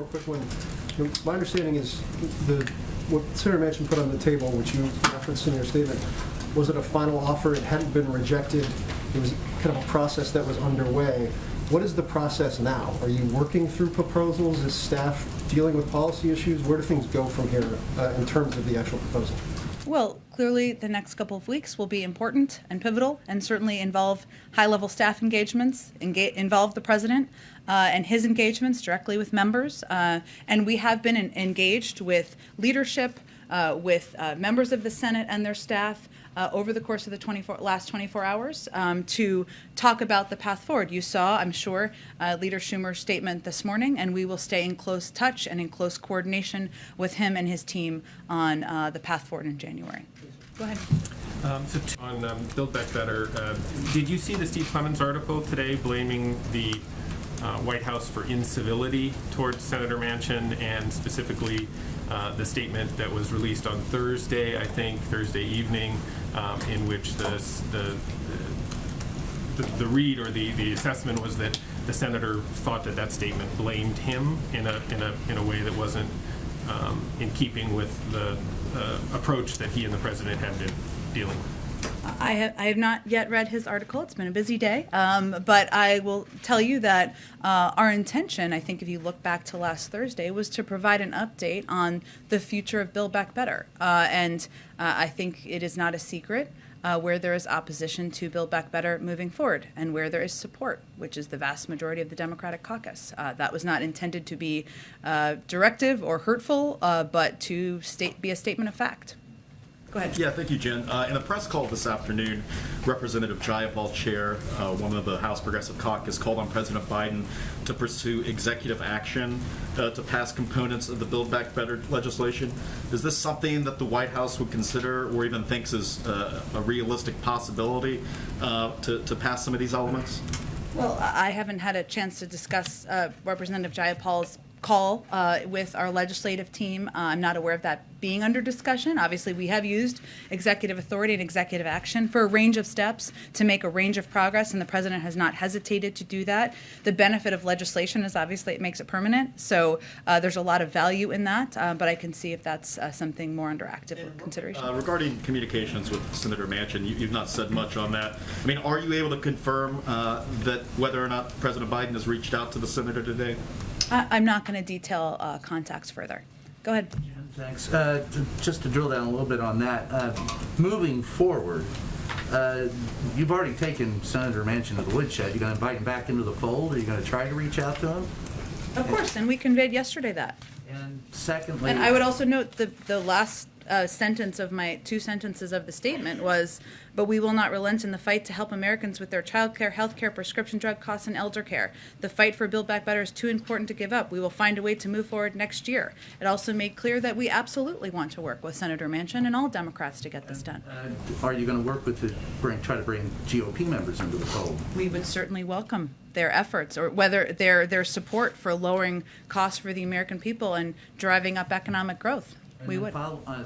real quick one. My understanding is what Senator Manchin put on the table, which you referenced in your statement, was it a final offer? It hadn't been rejected. It was kind of a process that was underway. What is the process now? Are you working through proposals? Is staff dealing with policy issues? Where do things go from here in terms of the actual proposal? Well, clearly the next couple of weeks will be important and pivotal and certainly involve high-level staff engagements, involve the president and his engagements directly with members. And we have been engaged with leadership, with members of the Senate and their staff over the course of the last 24 hours to talk about the path forward. You saw, I'm sure, Leader Schumer's statement this morning, and we will stay in close touch and in close coordination with him and his team on the path forward in January. Go ahead. On Build Back Better, did you see the Steve Clemens article today blaming the White House for incivility towards Senator Manchin, and specifically the statement that was released on Thursday, I think, Thursday evening, in which the read or the assessment was that the senator thought that statement blamed him in a way that wasn't in keeping with the approach that he and the president had been dealing with. I have not yet read his article. It's been a busy day, but I will tell you that our intention, I think if you look back to last Thursday, was to provide an update on the future of Build Back Better. And I think it is not a secret where there is opposition to Build Back Better moving forward and where there is support, which is the vast majority of the Democratic caucus. That was not intended to be directive or hurtful, but to be a statement of fact. Go ahead. Yeah, thank you, Jen. In a press call this afternoon, Representative Jayapal, chair, one of the House Progressive Caucus, called on President Biden to pursue executive action to pass components of the Build Back Better legislation. Is this something that the White House would consider or even thinks is a realistic possibility to pass some of these elements? Well, I haven't had a chance to discuss Representative Jayapal's call with our legislative team. I'm not aware of that being under discussion. Obviously, we have used executive authority and executive action for a range of steps to make a range of progress, and the president has not hesitated to do that. The benefit of legislation is obviously it makes it permanent, so there's a lot of value in that, but I can see if that's something more under active consideration. Regarding communications with Senator Manchin, you've not said much on that. I mean, are you able to confirm that whether or not President Biden has reached out to the senator today? I'm not going to detail contacts further. Go ahead. Thanks. Just to drill down a little bit on that, moving forward, you've already taken Senator Manchin to the woodshed. You going to invite him back into the fold? Are you going to try to reach out to him? Of course, and we conveyed yesterday that. And secondly, And I would also note the last sentence of my 2 sentences of the statement was, but we will not relent in the fight to help Americans with their child care, health care, prescription drug costs, and elder care. The fight for Build Back Better is too important to give up. We will find a way to move forward next year. It also made clear that we absolutely want to work with Senator Manchin and all Democrats to get this done. are you going to work with try to bring GOP members into the fold? We would certainly welcome their efforts, or whether their support for lowering costs for the American people and driving up economic growth. We would.